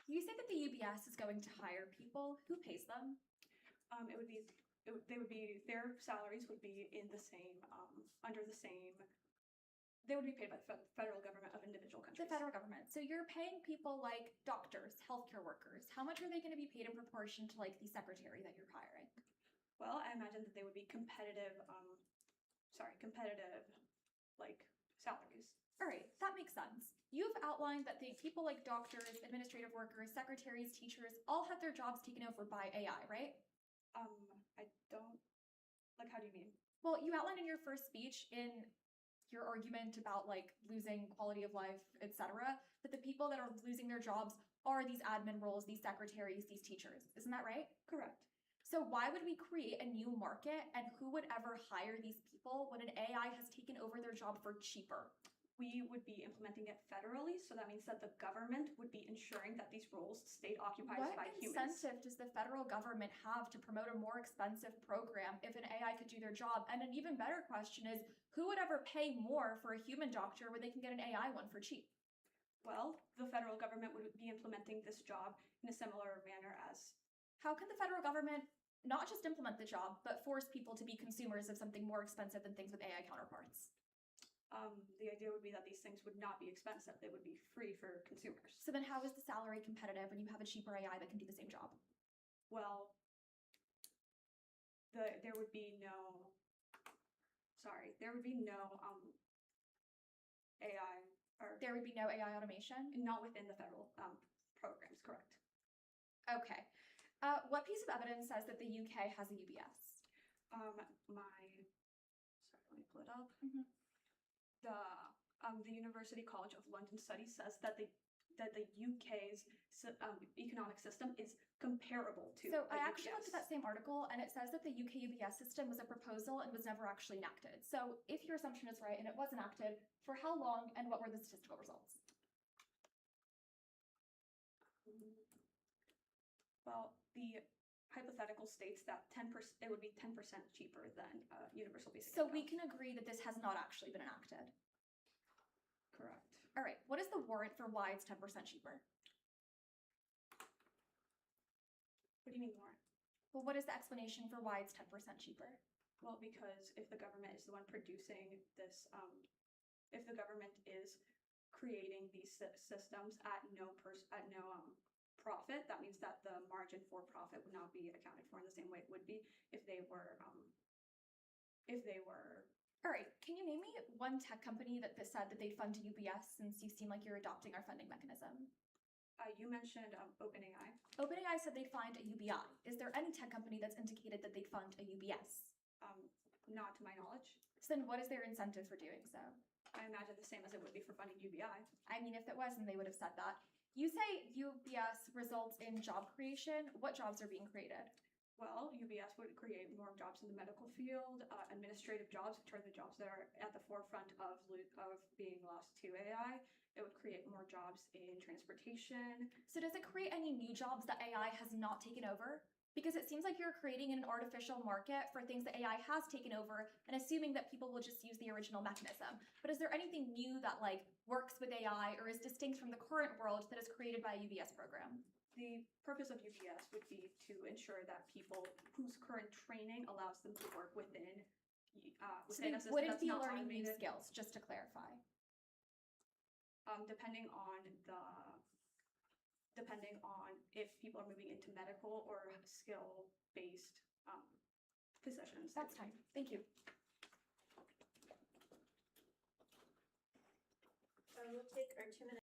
S4: You say that the UBS is going to hire people. Who pays them?
S3: Their salaries would be in the same, they would be paid by the federal government of individual countries.
S4: The federal government. So you're paying people like doctors, healthcare workers. How much are they going to be paid in proportion to like the secretary that you're hiring?
S3: Well, I imagine that they would be competitive like salaries.
S4: All right, that makes sense. You've outlined that the people like doctors, administrative workers, secretaries, teachers, all have their jobs taken over by AI, right?
S3: I don't, how do you mean?
S4: Well, you outlined in your first speech in your argument about like losing quality of life, etc., that the people that are losing their jobs are these admin roles, these secretaries, these teachers. Isn't that right?
S3: Correct.
S4: So why would we create a new market, and who would ever hire these people when an AI has taken over their job for cheaper?
S3: We would be implementing it federally, so that means that the government would be ensuring that these roles stayed occupied by humans.
S4: What incentive does the federal government have to promote a more expensive program if an AI could do their job? And an even better question is, who would ever pay more for a human doctor when they can get an AI one for cheap?
S3: Well, the federal government would be implementing this job in a similar manner as
S4: How can the federal government not just implement the job, but force people to be consumers of something more expensive than things with AI counterparts?
S3: The idea would be that these things would not be expensive. They would be free for consumers.
S4: So then how is the salary competitive when you have a cheaper AI that can do the same job?
S3: Well, there would be no AI, or
S4: There would be no AI automation?
S3: not within the federal programs, correct?
S4: Okay. What piece of evidence says that the UK has a UBS?
S3: Let me pull it up.
S4: Mhm.
S3: The University College of London study says that the UK's economic system is comparable to
S4: So
S3: a
S4: I actually looked
S3: UBS.
S4: at that same article, and it says that the UK UBS system was a proposal and was never actually enacted. So if your assumption is right and it was enacted, for how long and what were the statistical results?
S3: Well, the hypothetical states that it would be 10% cheaper than universal basic
S4: So
S3: income.
S4: we can agree that this has not actually been enacted.
S3: Correct.
S4: All right, what is the warrant for why it's 10% cheaper?
S3: What do you mean more?
S4: Well, what is the explanation for why it's 10% cheaper?
S3: Well, because if the government is the one producing this, if the government is creating these systems at no profit, that means that the margin for profit would not be accounted for in the same way it would be if they were.
S4: All right, can you name me one tech company that said that they'd fund UBS, since you seem like you're adopting our funding mechanism?
S3: You mentioned OpenAI.
S4: OpenAI said they'd fund a UBI. Is there any tech company that's indicated that they'd fund a UBS?
S3: Not to my knowledge.
S4: So then what is their incentive for doing so?
S3: I imagine the same as it would be for funding UBI.
S4: I mean, if it was, then they would have said that. You say UBS results in job creation. What jobs are being created?
S3: Well, UBS would create more jobs in the medical field, administrative jobs, which are the jobs that are at the forefront of being lost to AI. It would create more jobs in transportation.
S4: So does it create any new jobs that AI has not taken over? Because it seems like you're creating an artificial market for things that AI has taken over and assuming that people will just use the original mechanism. But is there anything new that works with AI or is distinct from the current world that is created by a UBS program?
S3: The purpose of UBS would be to ensure that people whose current training allows them to work within
S4: So they
S3: a system
S4: wouldn't
S3: that's
S4: be
S3: not
S4: learning new
S3: automated.
S4: skills, just to clarify.
S3: Depending on if people are moving into medical or skill-based positions.
S4: That's fine. Thank you.
S5: We'll take our 2 minutes.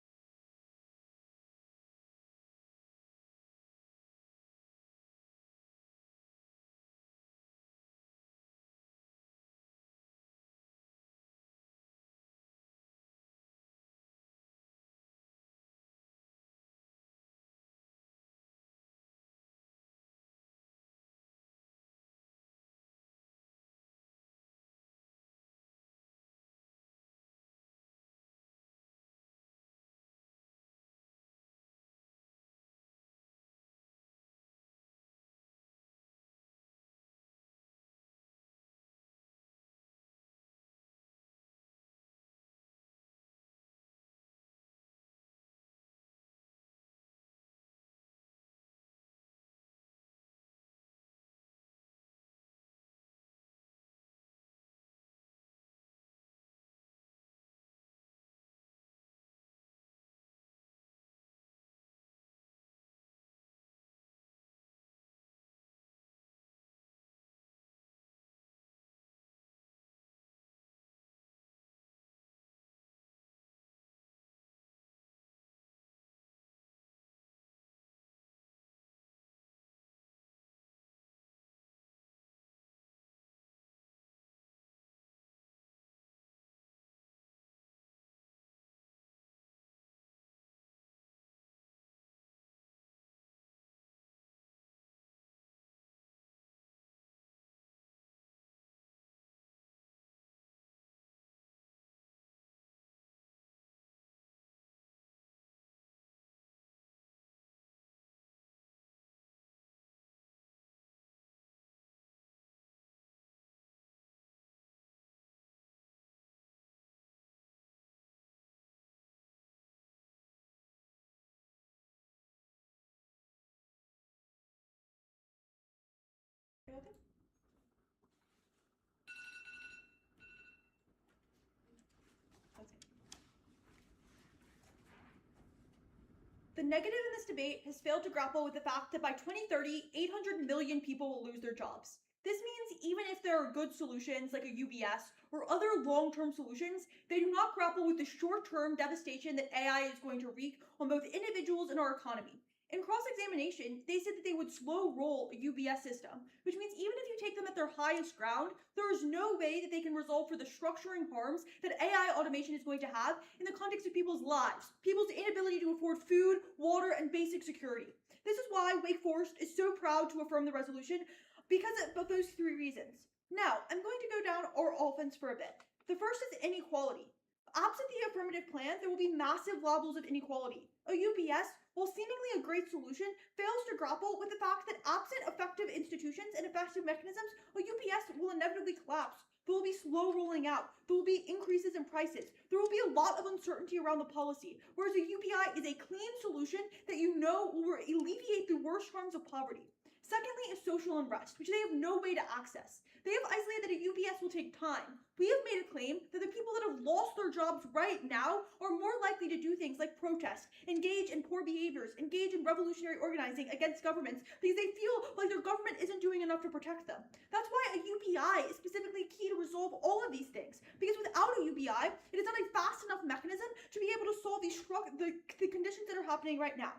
S1: The negative in this debate has failed to grapple with the fact that by 2030, 800 million people will lose their jobs. This means even if there are good solutions like a UBS or other long-term solutions, they do not grapple with the short-term devastation that AI is going to wreak on both individuals and our economy. In cross-examination, they said that they would slow roll a UBS system, which means even if you take them at their highest ground, there is no way that they can resolve for the structuring harms that AI automation is going to have in the context of people's lives, people's inability to afford food, water, and basic security. This is why Wake Forest is so proud to affirm the resolution, because of those three reasons. Now, I'm going to go down our offense for a bit. The first is inequality. Absent the affirmative plan, there will be massive levels of inequality. A UBS, while seemingly a great solution, fails to grapple with the fact that absent effective institutions and effective mechanisms, a UBS will inevitably collapse. There will be slow rolling out. There will be increases in prices. There will be a lot of uncertainty around the policy, whereas a UBI is a clean solution that you know will alleviate the worst harms of poverty. Secondly is social unrest, which they have no way to access. They have isolated that a UBS will take time. We have made a claim that the people that have lost their jobs right now are more likely to do things like protest, engage in poor behaviors, engage in revolutionary organizing against governments because they feel like their government isn't doing enough to protect them. That's why a UBI is specifically key to resolve all of these things, because without a UBI, it is not a fast enough mechanism to be able to solve the conditions that are happening right now.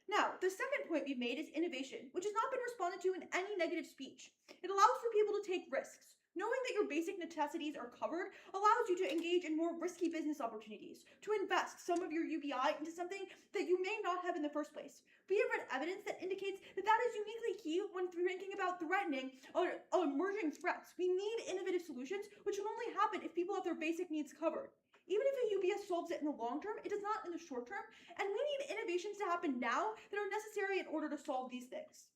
S1: Now, the second point we've made is innovation, which has not been responded to in any negative speech. It allows for people to take risks. Knowing that your basic necessities are covered allows you to engage in more risky business opportunities, to invest some of your UBI into something that you may not have in the first place. We have read evidence that indicates that that is uniquely key when thinking about threatening or emerging threats. We need innovative solutions, which can only happen if people have their basic needs covered. Even if a UBS solves it in the long term, it does not in the short term, and we need innovations to happen now that are necessary in order to solve these things.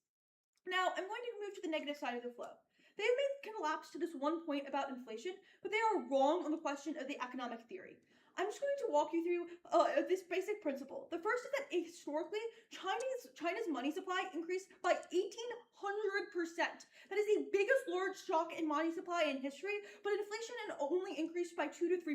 S1: Now, I'm going to move to the negative side of the flow. They have made collapse to this one point about inflation, but they are wrong on the question of the economic theory. I'm just going to walk you through this basic principle. The first is that historically, China's money supply increased by 1,800%. That is the biggest large shock in money supply in history, but inflation only increased by 2 to 3%.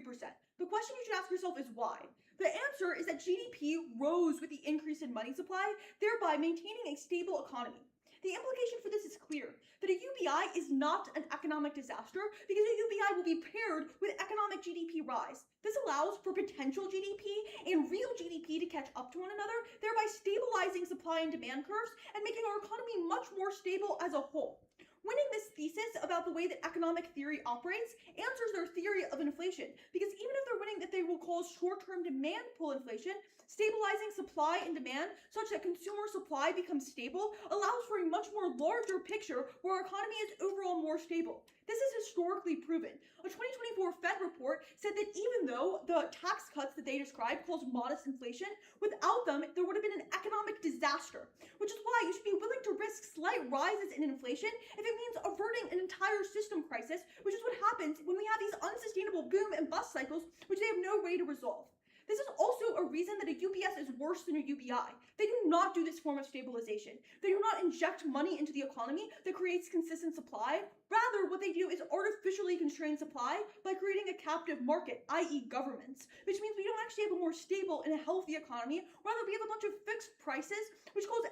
S1: The question you should ask yourself is why? The answer is that GDP rose with the increase in money supply, thereby maintaining a stable economy. The implication for this is clear, that a UBI is not an economic disaster because a UBI will be paired with economic GDP rise. This allows for potential GDP and real GDP to catch up to one another, thereby stabilizing supply and demand curves and making our economy much more stable as a whole. Winning this thesis about the way that economic theory operates answers their theory of inflation, because even if they're winning that they will cause short-term demand pull inflation, stabilizing supply and demand such that consumer supply becomes stable allows for a much more larger picture where our economy is overall more stable. This is historically proven. A 2024 Fed report said that even though the tax cuts that they described caused modest inflation, without them, there would have been an economic disaster, which is why you should be willing to risk slight rises in inflation if it means averting an entire system crisis, which is what happens when we have these unsustainable boom and bust cycles, which they have no way to resolve. This is also a reason that a UBS is worse than a UBI. They do not do this form of stabilization. They do not inject money into the economy that creates consistent supply. Rather, what they do is artificially constrain supply by creating a captive market, i.e. governments, which means we don't actually have a more stable and a healthy economy. Rather, we have a bunch of fixed prices, which cause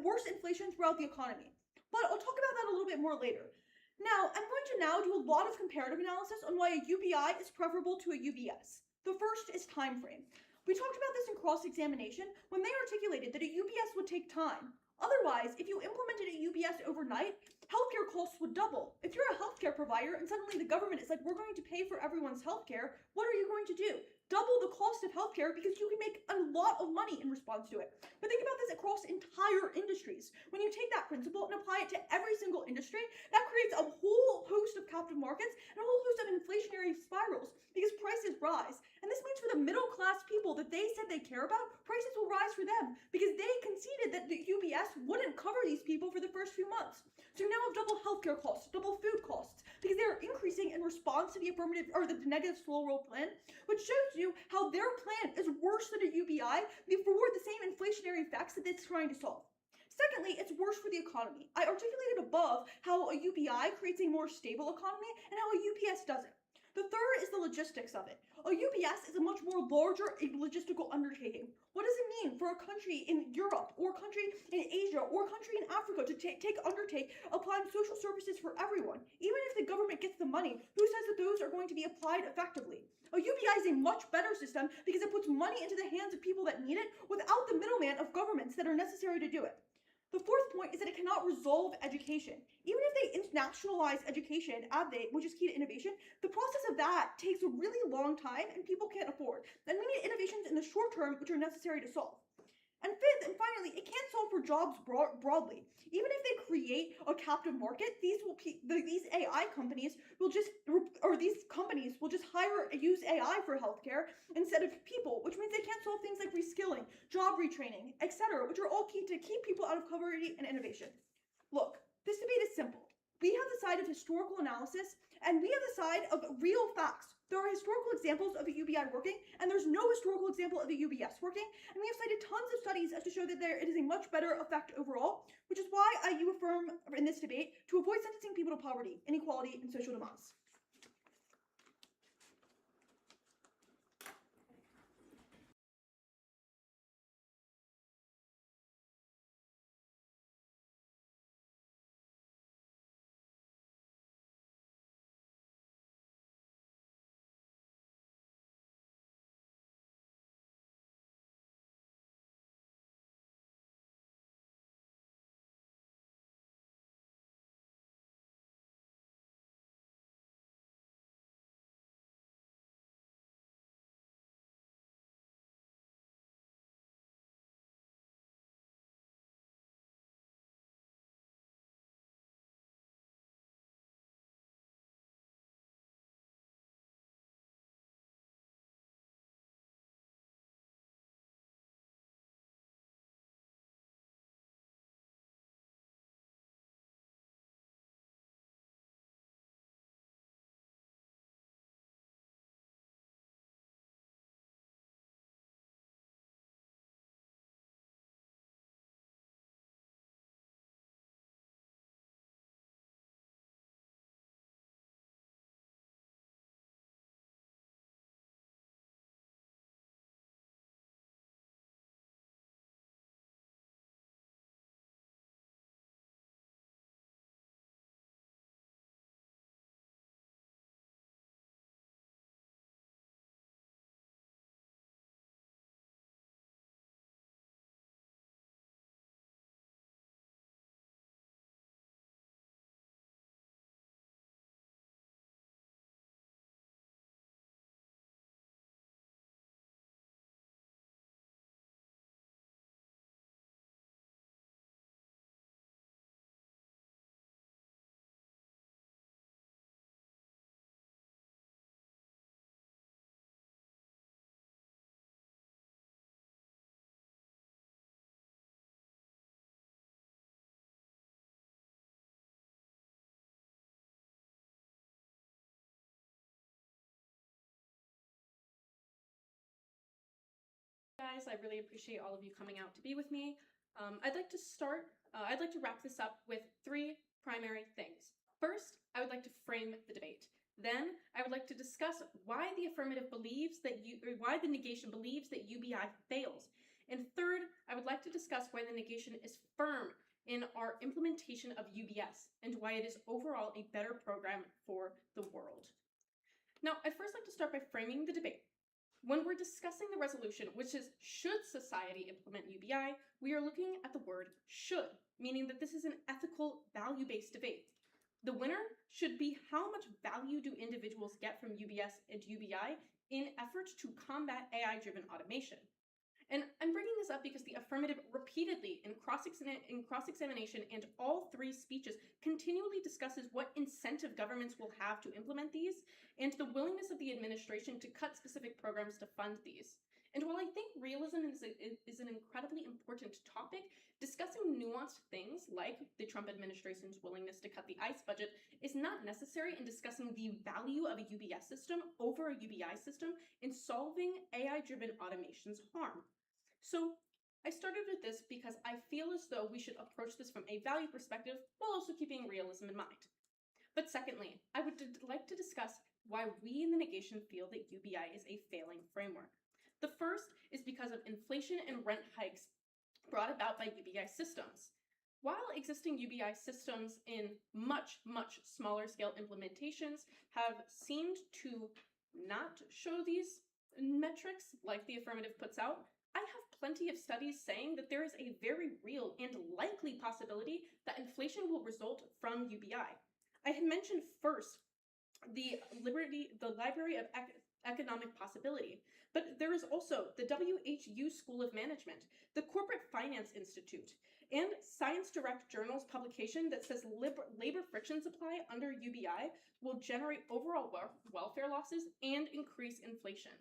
S1: worse inflation throughout the economy. But I'll talk about that a little bit more later. Now, I'm going to now do a lot of comparative analysis on why a UBI is preferable to a UBS. The first is time frame. We talked about this in cross-examination when they articulated that a UBS would take time. Otherwise, if you implemented a UBS overnight, healthcare costs would double. If you're a healthcare provider and suddenly the government is like, we're going to pay for everyone's healthcare, what are you going to do? Double the cost of healthcare because you can make a lot of money in response to it. But think about this across entire industries. When you take that principle and apply it to every single industry, that creates a whole host of captive markets and a whole host of inflationary spirals because prices rise. And this means for the middle class people that they said they care about, prices will rise for them because they conceded that the UBS wouldn't cover these people for the first few months. So you now have double healthcare costs, double food costs, because they're increasing in response to the affirmative or the negative slow roll plan, which shows you how their plan is worse than a UBI for the same inflationary effects that it's trying to solve. Secondly, it's worse for the economy. I articulated above how a UBI creates a more stable economy and how a UBS doesn't. The third is the logistics of it. A UBS is a much more larger logistical undertaking. What does it mean for a country in Europe, or a country in Asia, or a country in Africa to undertake applying social services for everyone? Even if the government gets the money, who says that those are going to be applied effectively? A UBI is a much better system because it puts money into the hands of people that need it without the middleman of governments that are necessary to do it. The fourth point is that it cannot resolve education. Even if they internationalize education, which is key to innovation, the process of that takes a really long time and people can't afford. And we need innovations in the short term which are necessary to solve. And fifth, and finally, it can't solve for jobs broadly. Even if they create a captive market, these AI companies will just, or these companies will just use AI for healthcare instead of people, which means they can't solve things like reskilling, job retraining, etc., which are all key to keep people out of poverty and innovation. Look, this debate is simple. We have the side of historical analysis, and we have the side of real facts. There are historical examples of a UBI working, and there's no historical example of a UBS working, and we have cited tons of studies as to show that it is a much better effect overall, which is why you affirm in this debate to avoid sentencing people to poverty, inequality, and social demise.
S2: Guys, I really appreciate all of you coming out to be with me. I'd like to wrap this up with three primary things. First, I would like to frame the debate. Then, I would like to discuss why the why the negation believes that UBI fails. And third, I would like to discuss why the negation is firm in our implementation of UBS and why it is overall a better program for the world. Now, I'd first like to start by framing the debate. When we're discussing the resolution, which is should society implement UBI, we are looking at the word should, meaning that this is an ethical, value-based debate. The winner should be how much value do individuals get from UBS and UBI in efforts to combat AI-driven automation. And I'm bringing this up because the affirmative repeatedly in cross-examination and all three speeches continually discusses what incentive governments will have to implement these and the willingness of the administration to cut specific programs to fund these. And while I think realism is an incredibly important topic, discussing nuanced things like the Trump administration's willingness to cut the ICE budget is not necessary in discussing the value of a UBS system over a UBI system in solving AI-driven automation's harm. So I started with this because I feel as though we should approach this from a value perspective while also keeping realism in mind. But secondly, I would like to discuss why we in the negation feel that UBI is a failing framework. The first is because of inflation and rent hikes brought about by UBI systems. While existing UBI systems in much, much smaller scale implementations have seemed to not show these metrics like the affirmative puts out, I have plenty of studies saying that there is a very real and likely possibility that inflation will result from UBI. I had mentioned first the Library of Economic Possibility, but there is also the WHU School of Management, the Corporate Finance Institute, and Science Direct Journal's publication that says labor friction supply under UBI will generate overall welfare losses and increase inflation.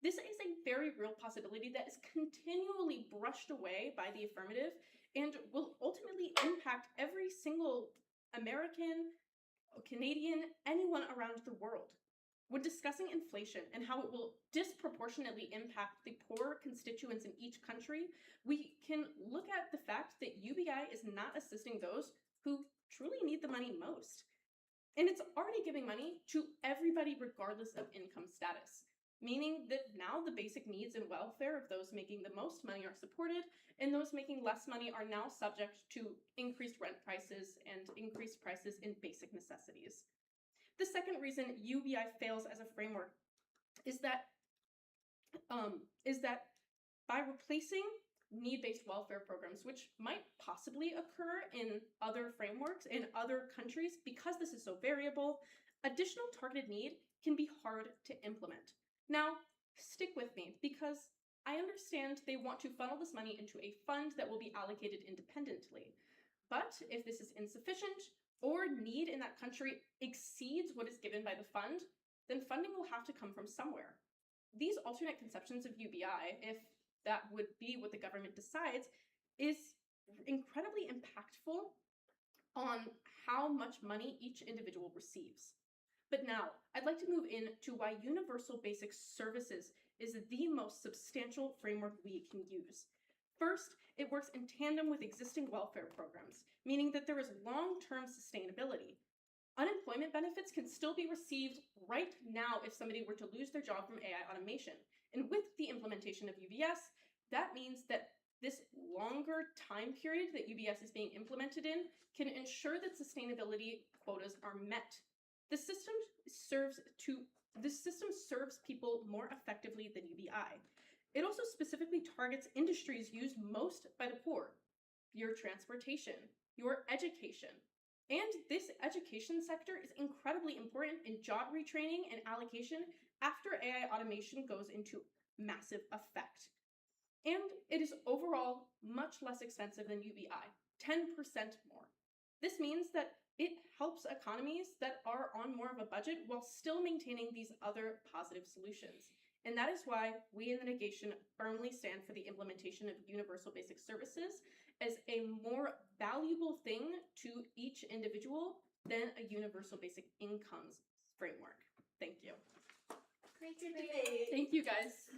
S2: This is a very real possibility that is continually brushed away by the affirmative and will ultimately impact every single American, Canadian, anyone around the world. When discussing inflation and how it will disproportionately impact the poorer constituents in each country, we can look at the fact that UBI is not assisting those who truly need the money most. And it's already giving money to everybody regardless of income status, meaning that now the basic needs and welfare of those making the most money are supported, and those making less money are now subject to increased rent prices and increased prices in basic necessities. The second reason UBI fails as a framework is that by replacing need-based welfare programs, which might possibly occur in other frameworks in other countries, because this is so variable, additional targeted need can be hard to implement. Now, stick with me, because I understand they want to funnel this money into a fund that will be allocated independently. But if this is insufficient, or need in that country exceeds what is given by the fund, then funding will have to come from somewhere. These alternate conceptions of UBI, if that would be what the government decides, is incredibly impactful on how much money each individual receives. But now, I'd like to move into why universal basic services is the most substantial framework we can use. First, it works in tandem with existing welfare programs, meaning that there is long-term sustainability. Unemployment benefits can still be received right now if somebody were to lose their job from AI automation. And with the implementation of UBS, that means that this longer time period that UBS is being implemented in can ensure that sustainability quotas are met. The system serves people more effectively than UBI. It also specifically targets industries used most by the poor: your transportation, your education. And this education sector is incredibly important in job retraining and allocation after AI automation goes into massive effect. And it is overall much less expensive than UBI, 10% more. This means that it helps economies that are on more of a budget while still maintaining these other positive solutions. And that is why we in the negation firmly stand for the implementation of universal basic services as a more valuable thing to each individual than a universal basic incomes framework. Thank you.
S5: Great debate.
S2: Thank you, guys.